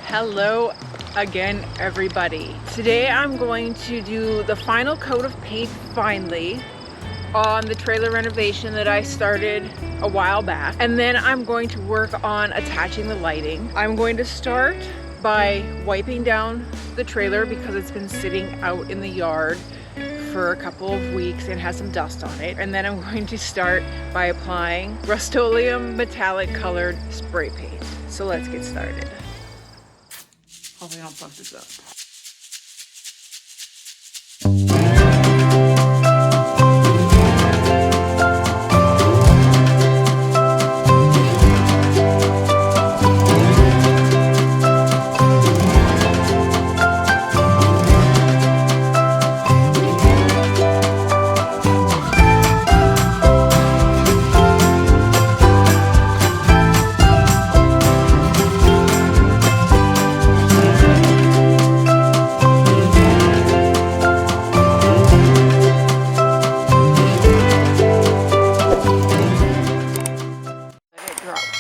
Hello again, everybody. Today I'm going to do the final coat of paint finally on the trailer renovation that I started a while back, and then I'm going to work on attaching the lighting. I'm going to start by wiping down the trailer because it's been sitting out in the yard for a couple of weeks and has some dust on it, and then I'm going to start by applying Rust-Oleum metallic colored spray paint. So let's get started. Hopefully I don't fuck this up.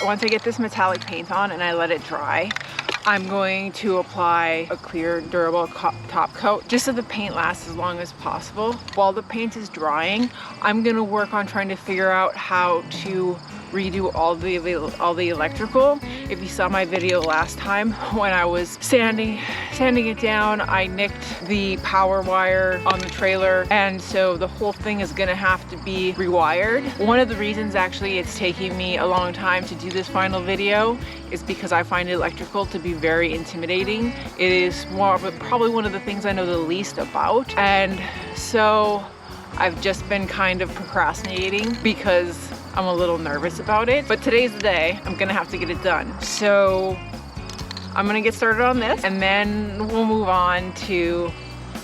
Once I get this metallic paint on and I let it dry, I'm going to apply a clear, durable top coat just so the paint lasts as long as possible. While the paint is drying, I'm gonna work on trying to figure out how to redo all the electrical. If you saw my video last time when I was sanding it down, I nicked the power wire on the trailer, and so the whole thing is gonna have to be rewired. One of the reasons actually it's taking me a long time to do this final video is because I find electrical to be very intimidating. It is probably one of the things I know the least about, and so I've just been kind of procrastinating because I'm a little nervous about it. But today's the day. I'm gonna have to get it done. So I'm gonna get started on this and then we'll move on to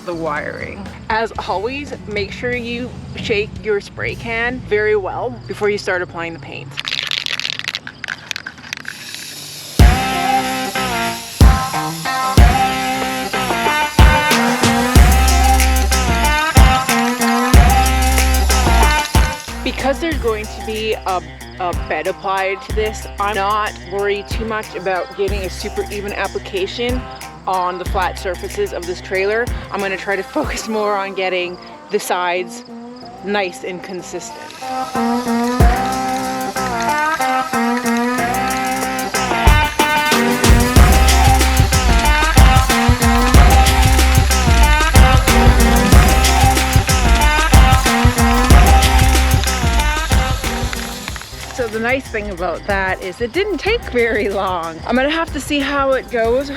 the wiring. As always, make sure you shake your spray can very well before you start applying the paint. Because there's going to be a bed applied to this, I'm not worried too much about getting a super even application on the flat surfaces of this trailer. I'm going to try to focus more on getting the sides nice and consistent. So the nice thing about that is it didn't take very long. I'm gonna have to see how it goes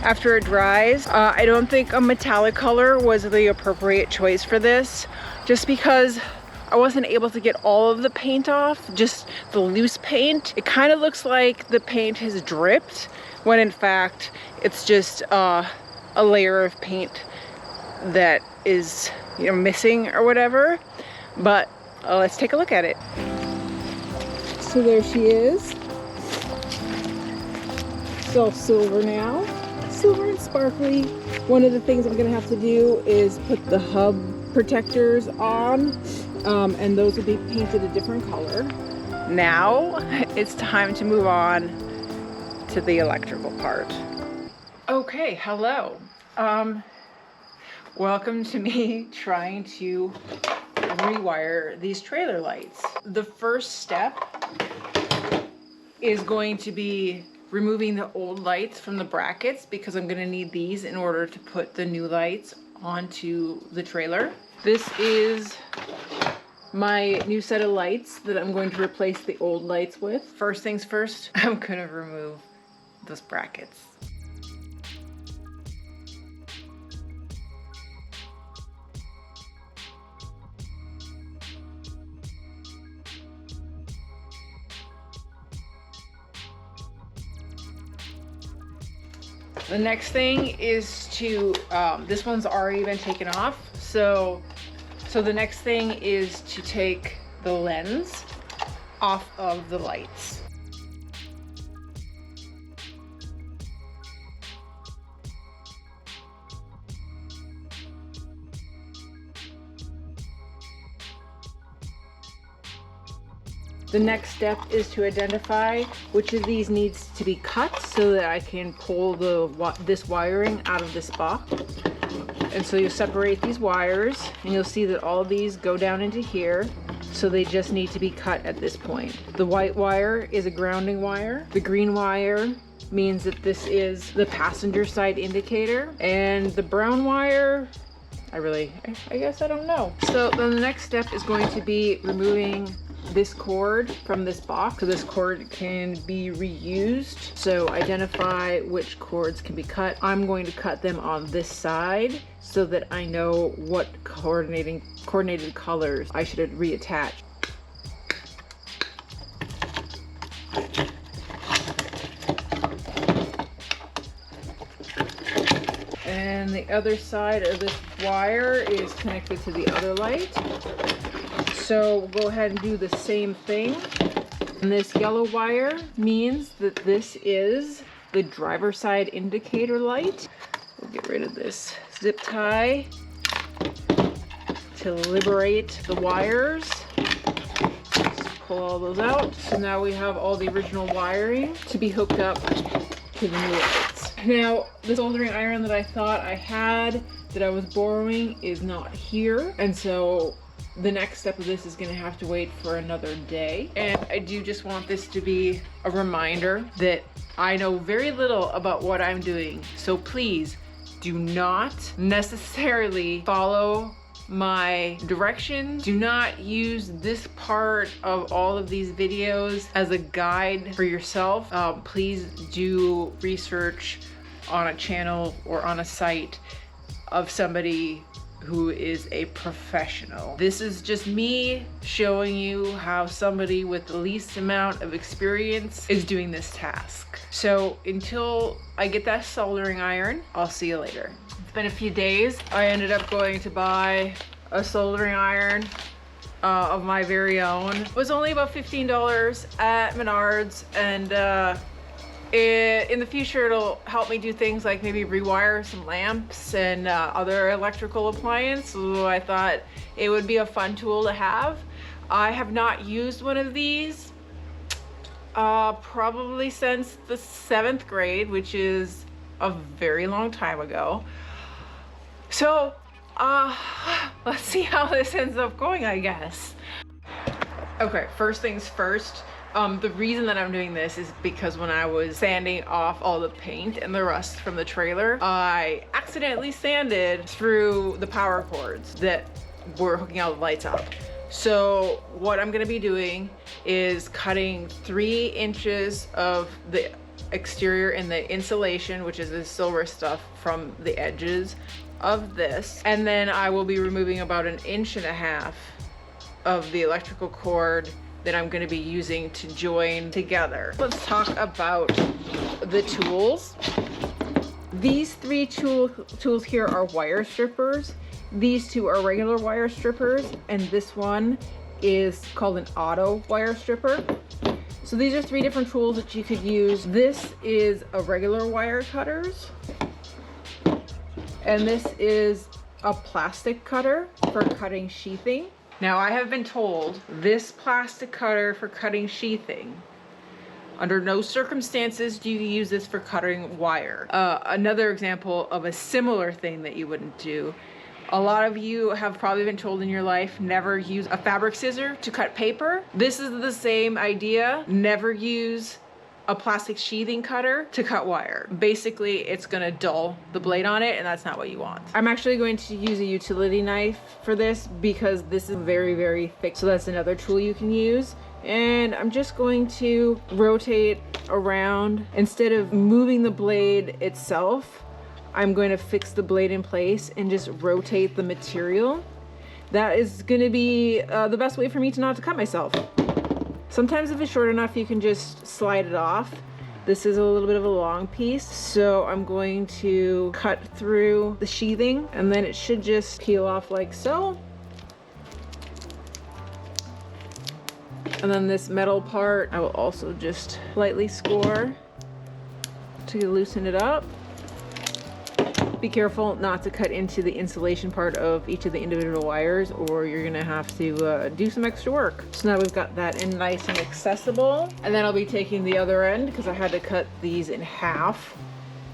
after it dries. I don't think a metallic color was the appropriate choice for this, just because I wasn't able to get all of the paint off, just the loose paint. It kind of looks like the paint has dripped, when in fact it's just a layer of paint that is, you know, missing or whatever. But let's take a look at it. So there she is. It's all silver now. Silver and sparkly. One of the things I'm gonna have to do is put the hub protectors on, and those will be painted a different color. Now it's time to move on to the electrical part. Okay, hello. Welcome to me trying to rewire these trailer lights. The first step is going to be removing the old lights from the brackets because I'm gonna need these in order to put the new lights onto the trailer. This is my new set of lights that I'm going to replace the old lights with. First things first, I'm gonna remove those brackets. The next thing is to, this one's already been taken off, so the next thing is to take the lens off of the lights. The next step is to identify which of these needs to be cut so that I can pull this wiring out of this box. And so you'll separate these wires and you'll see that all of these go down into here. So they just need to be cut at this point. The white wire is a grounding wire. The green wire means that this is the passenger side indicator. And the brown wire, I guess I don't know. So then the next step is going to be removing this cord from this box. So this cord can be reused. So identify which cords can be cut. I'm going to cut them on this side so that I know what coordinated colors I should reattach. And the other side of this wire is connected to the other light. So we'll go ahead and do the same thing. And this yellow wire means that this is the driver side indicator light. We'll get rid of this zip tie to liberate the wires. Just pull all those out. So now we have all the original wiring to be hooked up to the new lights. Now, the soldering iron that I thought I had that I was borrowing is not here. And so the next step of this is going to have to wait for another day. And I do just want this to be a reminder that I know very little about what I'm doing. So please do not necessarily follow my directions. Do not use this part of all of these videos as a guide for yourself. Please do research on a channel or on a site of somebody who is a professional. This is just me showing you how somebody with the least amount of experience is doing this task. So until I get that soldering iron, I'll see you later. It's been a few days. I ended up going to buy a soldering iron of my very own. It was only about $15 at Menards, and in the future it'll help me do things like maybe rewire some lamps and other electrical appliances. So I thought it would be a fun tool to have. I have not used one of these probably since the 7th grade, which is a very long time ago. So let's see how this ends up going, I guess. Okay, first things first. The reason that I'm doing this is because when I was sanding off all the paint and the rust from the trailer, I accidentally sanded through the power cords that were hooking all the lights up. So what I'm gonna be doing is cutting 3 inches of the exterior and the insulation, which is the silver stuff, from the edges of this. And then I will be removing about 1.5 inches of the electrical cord that I'm going to be using to join together. Let's talk about the tools. These 3 tools here are wire strippers. These 2 are regular wire strippers, and this one is called an auto wire stripper. So these are 3 different tools that you could use. This is a regular wire cutters, and this is a plastic cutter for cutting sheathing. Now, I have been told this plastic cutter for cutting sheathing, under no circumstances do you use this for cutting wire. Another example of a similar thing that you wouldn't do. A lot of you have probably been told in your life, never use a fabric scissor to cut paper. This is the same idea. Never use a plastic sheathing cutter to cut wire. Basically, it's gonna dull the blade on it, and that's not what you want. I'm actually going to use a utility knife for this because this is very, very thick. So that's another tool you can use. And I'm just going to rotate around. Instead of moving the blade itself, I'm going to fix the blade in place and just rotate the material. That is gonna be the best way for me to not to cut myself. Sometimes if it's short enough, you can just slide it off. This is a little bit of a long piece, so I'm going to cut through the sheathing, and then it should just peel off like so. And then this metal part, I will also just lightly score to loosen it up. Be careful not to cut into the insulation part of each of the individual wires, or you're gonna have to do some extra work. So now we've got that in nice and accessible. And then I'll be taking the other end because I had to cut these in half.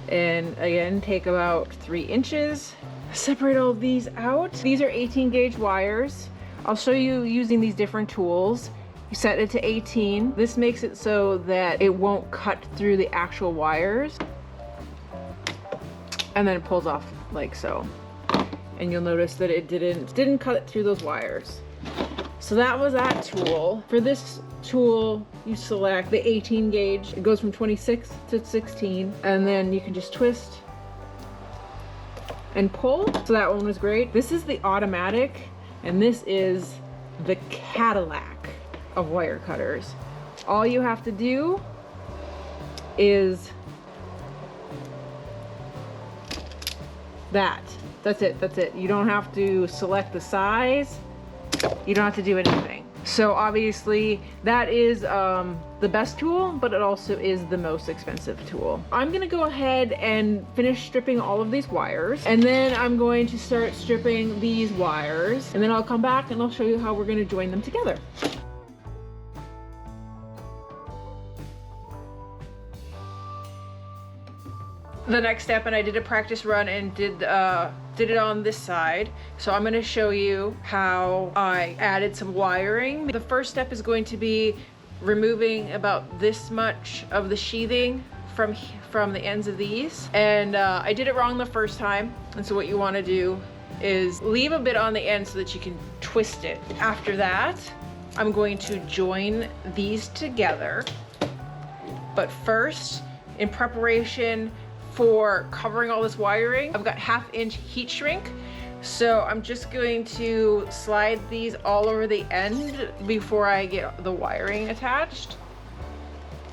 And again, take about 3 inches. Separate all of these out. These are 18 gauge wires. I'll show you using these different tools. You set it to 18. This makes it so that it won't cut through the actual wires. And then it pulls off like so. And you'll notice that it didn't cut it through those wires. So that was that tool. For this tool, you select the 18 gauge. It goes from 26 to 16. And then you can just twist and pull. So that one was great. This is the automatic, and this is the Cadillac of wire cutters. All you have to do is that's it. You don't have to select the size. You don't have to do anything. So obviously that is the best tool, but it also is the most expensive tool. I'm gonna go ahead and finish stripping all of these wires, and then I'm going to start stripping these wires, and then I'll come back and I'll show you how we're gonna join them together. The next step, and I did a practice run and did it on this side. So I'm gonna show you how I added some wiring. The first step is going to be removing about this much of the sheathing from the ends of these. And I did it wrong the first time. And so what you wanna do is leave a bit on the end so that you can twist it. After that, I'm going to join these together. But first, in preparation for covering all this wiring, I've got 1/2 inch heat shrink. So I'm just going to slide these all over the end before I get the wiring attached,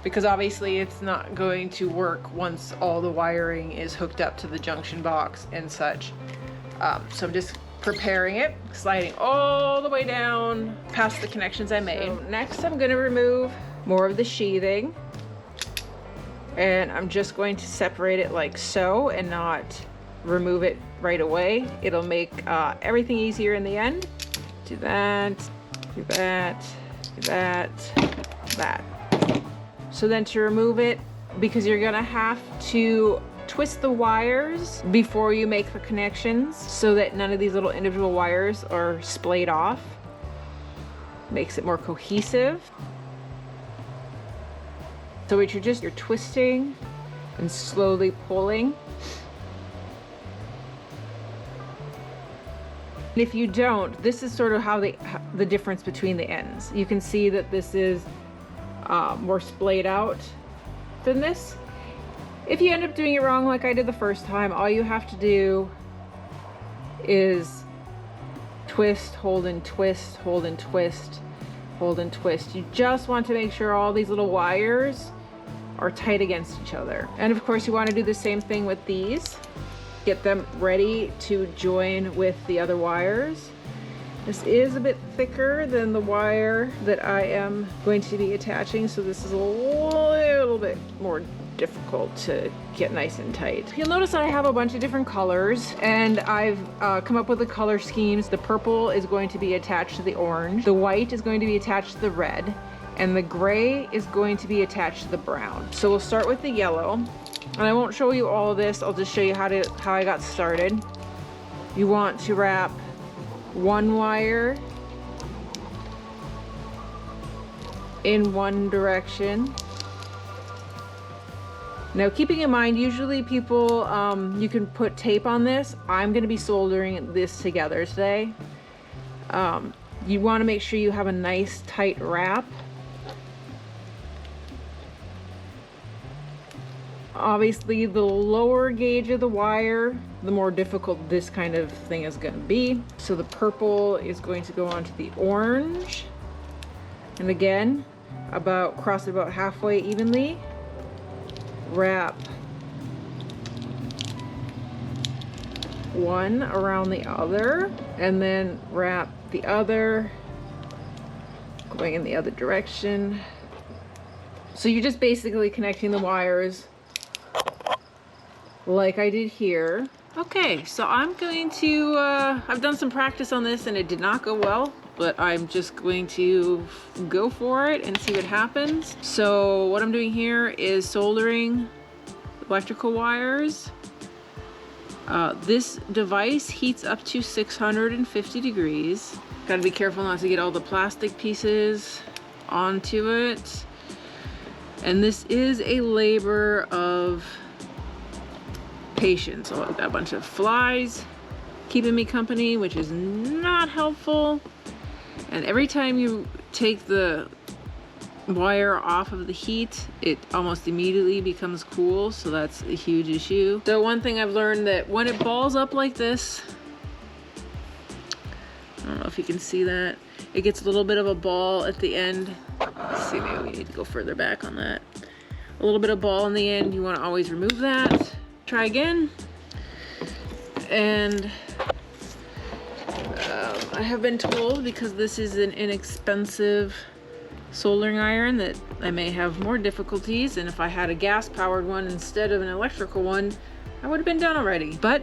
because obviously it's not going to work once all the wiring is hooked up to the junction box and such. So I'm just preparing it, sliding all the way down past the connections I made. So next I'm gonna remove more of the sheathing. And I'm just going to separate it like so and not remove it right away. It'll make everything easier in the end. Do that, do that, do that, that. So then to remove it, because you're gonna have to twist the wires before you make the connections so that none of these little individual wires are splayed off. Makes it more cohesive. So you're twisting and slowly pulling. And if you don't, this is sort of how the difference between the ends. You can see that this is more splayed out than this. If you end up doing it wrong like I did the first time, all you have to do is twist, hold and twist, hold and twist, hold and twist. You just want to make sure all these little wires are tight against each other. And of course you want to do the same thing with these. Get them ready to join with the other wires. This is a bit thicker than the wire that I am going to be attaching, so this is a little bit more difficult to get nice and tight. You'll notice that I have a bunch of different colors, and I've come up with the color schemes. The purple is going to be attached to the orange, the white is going to be attached to the red, and the gray is going to be attached to the brown. So we'll start with the yellow, and I won't show you all of this, I'll just show you how I got started. You want to wrap one wire in one direction. Now, keeping in mind, usually people, you can put tape on this. I'm gonna be soldering this together today. You wanna make sure you have a nice tight wrap. Obviously, the lower gauge of the wire, the more difficult this kind of thing is gonna be. So the purple is going to go onto the orange. And again, cross it about halfway evenly. Wrap one around the other, and then wrap the other going in the other direction. So you're just basically connecting the wires like I did here. Okay, so I'm going to, I've done some practice on this and it did not go well, but I'm just going to go for it and see what happens. So what I'm doing here is soldering electrical wires. This device heats up to 650 degrees. Gotta be careful not to get all the plastic pieces onto it. And this is a labor of patience. So I've got a bunch of flies keeping me company, which is not helpful. And every time you take the wire off of the heat, it almost immediately becomes cool, so that's a huge issue. So one thing I've learned, that when it balls up like this, I don't know if you can see that, it gets a little bit of a ball at the end. Let's see, maybe we need to go further back on that. A little bit of ball in the end, you want to always remove that. Try again. And I have been told, because this is an inexpensive soldering iron, that I may have more difficulties, and if I had a gas powered one instead of an electrical one, I would have been done already. But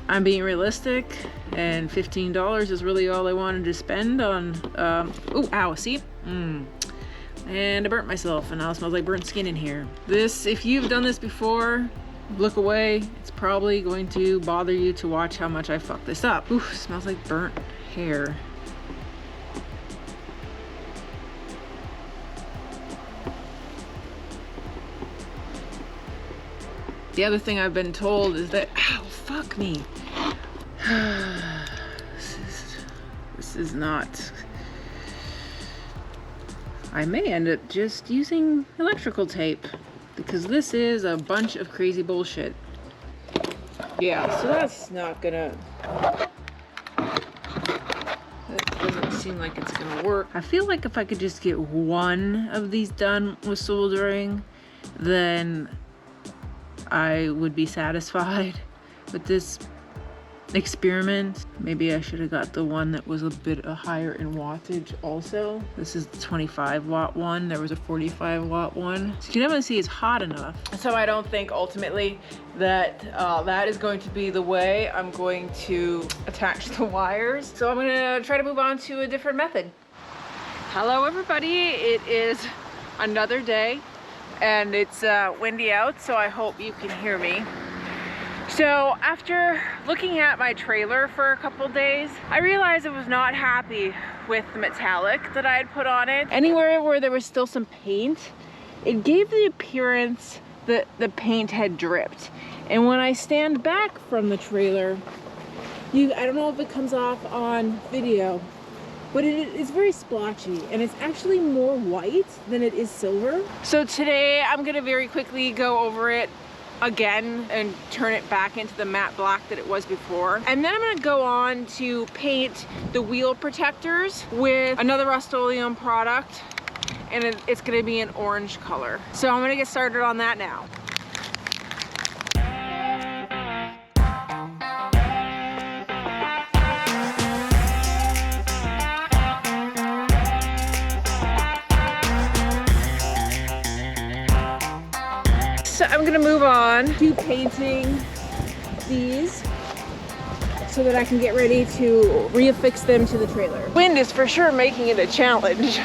I'm being realistic, and $15 is really all I wanted to spend on, ooh, ow, see? And I burnt myself, and now it smells like burnt skin in here. This, if you've done this before, look away. It's probably going to bother you to watch how much I fucked this up. Ooh, smells like burnt hair. The other thing I've been told is that, ow, fuck me. This is not, I may end up just using electrical tape, because this is a bunch of crazy bullshit. Yeah, so that's not gonna, that doesn't seem like it's gonna work. I feel like if I could just get one of these done with soldering, then I would be satisfied with this experiment. Maybe I should have got the one that was a bit higher in wattage also. This is the 25 watt one. There was a 45 watt one. So you can definitely see it's hot enough. So I don't think ultimately that that is going to be the way I'm going to attach the wires. So I'm gonna try to move on to a different method. Hello everybody, it is another day and it's windy out, so I hope you can hear me. So after looking at my trailer for a couple days, I realized I was not happy with the metallic that I had put on it. Anywhere where there was still some paint, it gave the appearance that the paint had dripped. And when I stand back from the trailer, I don't know if it comes off on video, but it's very splotchy, and it's actually more white than it is silver. So today I'm gonna very quickly go over it again and turn it back into the matte black that it was before. And then I'm gonna go on to paint the wheel protectors with another Rust-Oleum product, and it's gonna be an orange color. So I'm gonna get started on that now. So I'm gonna move on to painting these so that I can get ready to reaffix them to the trailer. Wind is for sure making it a challenge.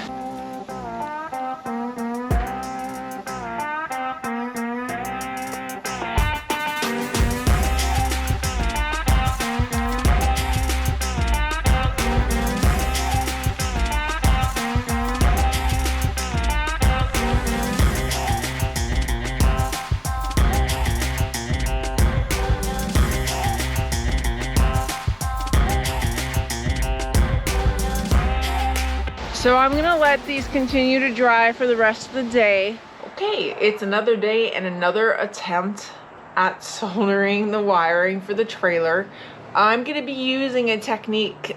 So I'm gonna let these continue to dry for the rest of the day. Okay, it's another day and another attempt at soldering the wiring for the trailer. I'm gonna be using a technique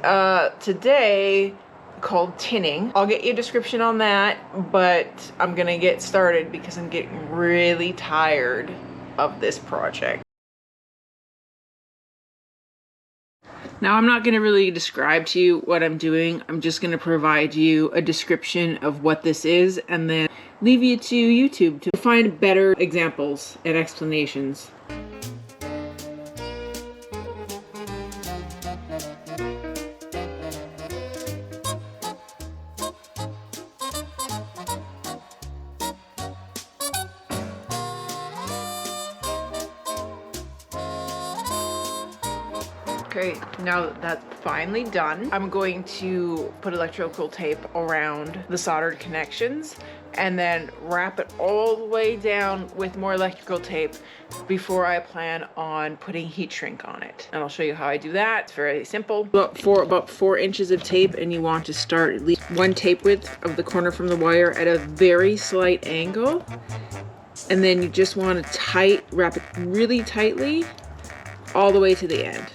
today called tinning. I'll get you a description on that, but I'm gonna get started because I'm getting really tired of this project. Now, I'm not going to really describe to you what I'm doing. I'm just going to provide you a description of what this is and then leave you to YouTube to find better examples and explanations. Okay, now that that's finally done, I'm going to put electrical tape around the soldered connections and then wrap it all the way down with more electrical tape before I plan on putting heat shrink on it. And I'll show you how I do that. It's very simple. For about 4 inches of tape, and you want to start at least 1 tape width of the corner from the wire at a very slight angle. And then you just want to wrap it really tightly all the way to the end.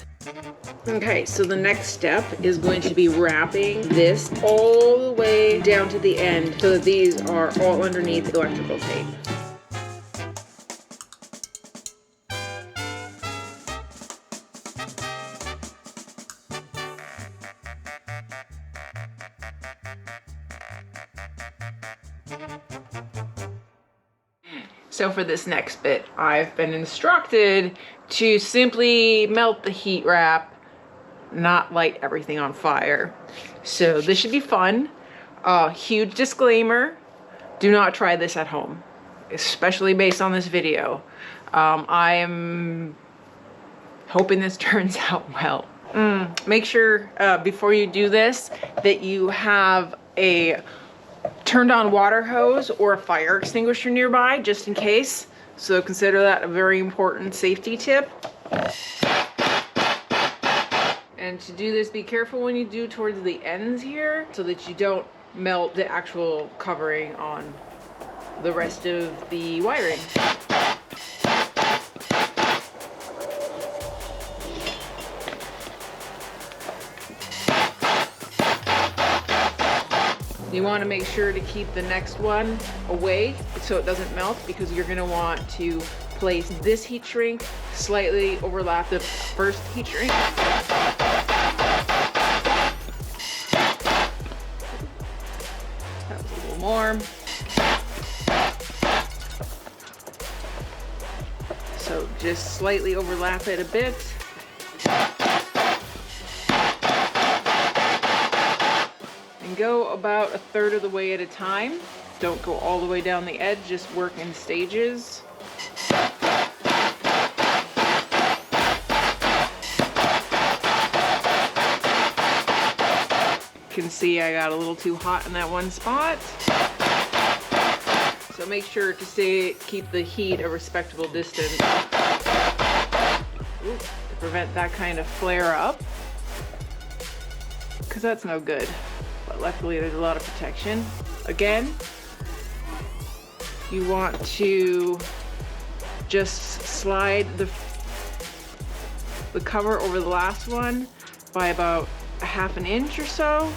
Okay, so the next step is going to be wrapping this all the way down to the end so that these are all underneath electrical tape. So for this next bit, I've been instructed to simply melt the heat wrap, not light everything on fire. So this should be fun. Huge disclaimer, do not try this at home, especially based on this video. I am hoping this turns out well. Make sure before you do this that you have a turned on water hose or a fire extinguisher nearby, just in case. So consider that a very important safety tip. And to do this, be careful when you do towards the ends here so that you don't melt the actual covering on the rest of the wiring. You want to make sure to keep the next one away so it doesn't melt, because you're going to want to place this heat shrink slightly overlap the first heat shrink. That was a little more. So just slightly overlap it a bit. And go about 1/3 of the way at a time. Don't go all the way down the edge, just work in stages. You can see I got a little too hot in that one spot. So make sure to keep the heat a respectable distance to prevent that kind of flare up, because that's no good. But luckily there's a lot of protection. Again, you want to just slide the cover over the last one by about 1/2 inch or so.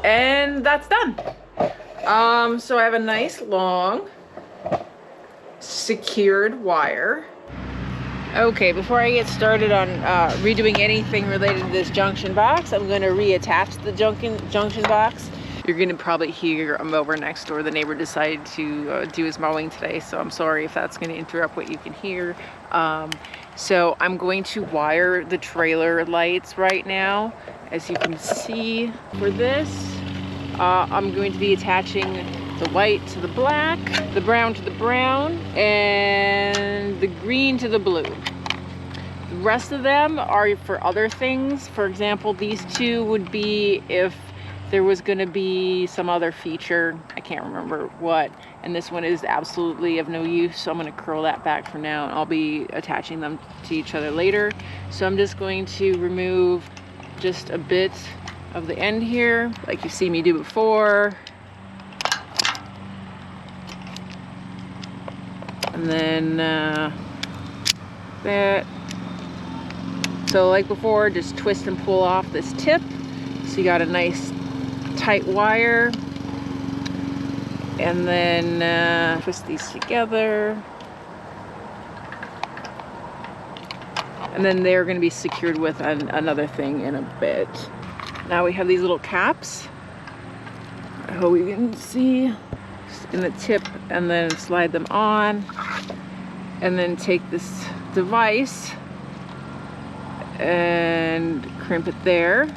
And that's done. So I have a nice long secured wire. Okay, before I get started on redoing anything related to this junction box, I'm going to reattach the junction box. You're going to probably hear a mower next door. The neighbor decided to do his mowing today, so I'm sorry if that's going to interrupt what you can hear. So I'm going to wire the trailer lights right now. As you can see, for this, I'm going to be attaching the white to the black, the brown to the brown, and the green to the blue. The rest of them are for other things. For example, these two would be if there was going to be some other feature, I can't remember what, and this one is absolutely of no use, so I'm going to curl that back for now, and I'll be attaching them to each other later. So I'm just going to remove just a bit of the end here, like you've seen me do before. And then that. So like before, just twist and pull off this tip. So you got a nice tight wire. And then twist these together. And then they're going to be secured with another thing in a bit. Now we have these little caps. I hope you can see in the tip, and then slide them on, and then take this device and crimp it there,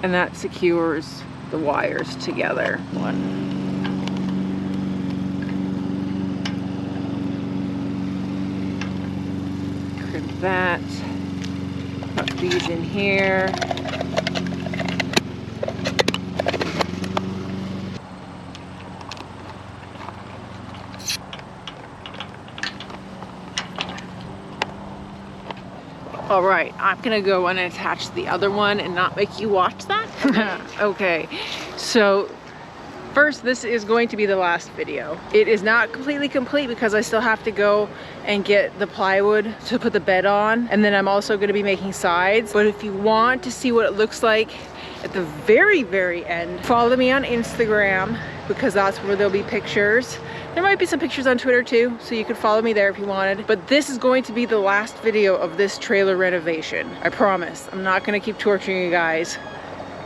and that secures the wires together. that. Put these in here. All right, I'm gonna go and attach the other one and not make you watch that. Okay, so first, this is going to be the last video. It is not completely complete because I still have to go and get the plywood to put the bed on, and then I'm also going to be making sides. But if you want to see what it looks like at the very end, follow me on Instagram because that's where there'll be pictures. There might be some pictures on Twitter too, so you could follow me there if you wanted. But this is going to be the last video of this trailer renovation. I promise. I'm not going to keep torturing you guys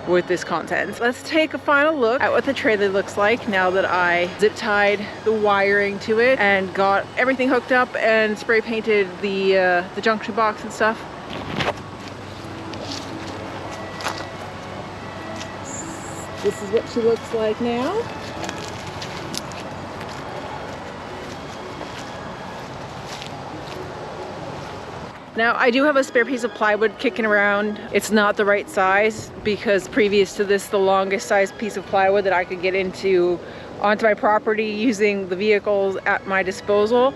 with this content. Let's take a final look at what the trailer looks like now that I zip tied the wiring to it and got everything hooked up and spray painted the junction box and stuff. This is what she looks like now. Now, I do have a spare piece of plywood kicking around. It's not the right size because previous to this, the longest size piece of plywood that I could get onto my property using the vehicles at my disposal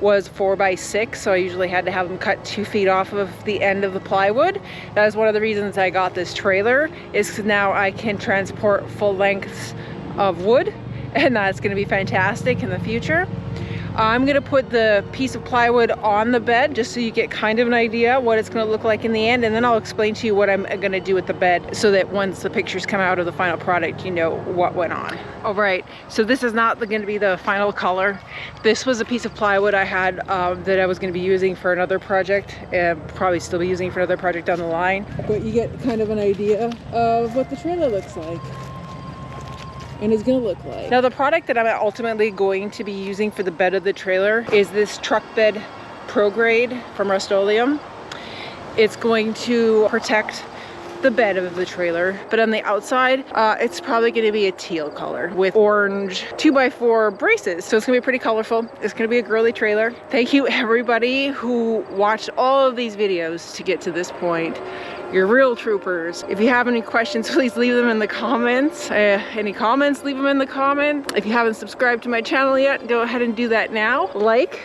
was 4x6, so I usually had to have them cut 2 feet off of the end of the plywood. That is one of the reasons I got this trailer, is because now I can transport full lengths of wood, and that's going to be fantastic in the future. I'm gonna put the piece of plywood on the bed just so you get kind of an idea what it's gonna look like in the end, and then I'll explain to you what I'm gonna do with the bed so that once the pictures come out of the final product, you know what went on. All right, so this is not gonna be the final color. This was a piece of plywood I had that I was gonna be using for another project, and probably still be using for another project down the line. But you get kind of an idea of what the trailer looks like and is gonna look like. Now, the product that I'm ultimately going to be using for the bed of the trailer is this truck bed pro grade from Rust-Oleum. It's going to protect the bed of the trailer, but on the outside it's probably going to be a teal color with orange 2x4 braces, so it's gonna be pretty colorful. It's gonna be a girly trailer. Thank you everybody who watched all of these videos to get to this point. You're real troopers. If you have any questions, please leave them in the comments. Any comments, leave them in the comments. If you haven't subscribed to my channel yet, go ahead and do that now. Like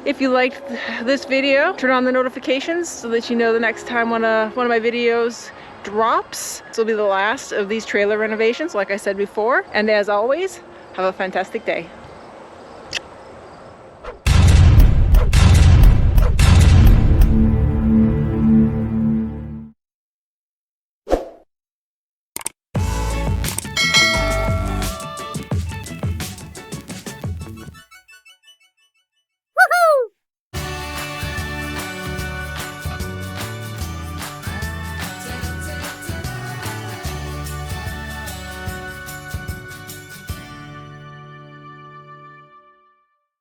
if you liked this video. Turn on the notifications so that you know the next time one of my videos drops. This will be the last of these trailer renovations, like I said before. And as always, have a fantastic day.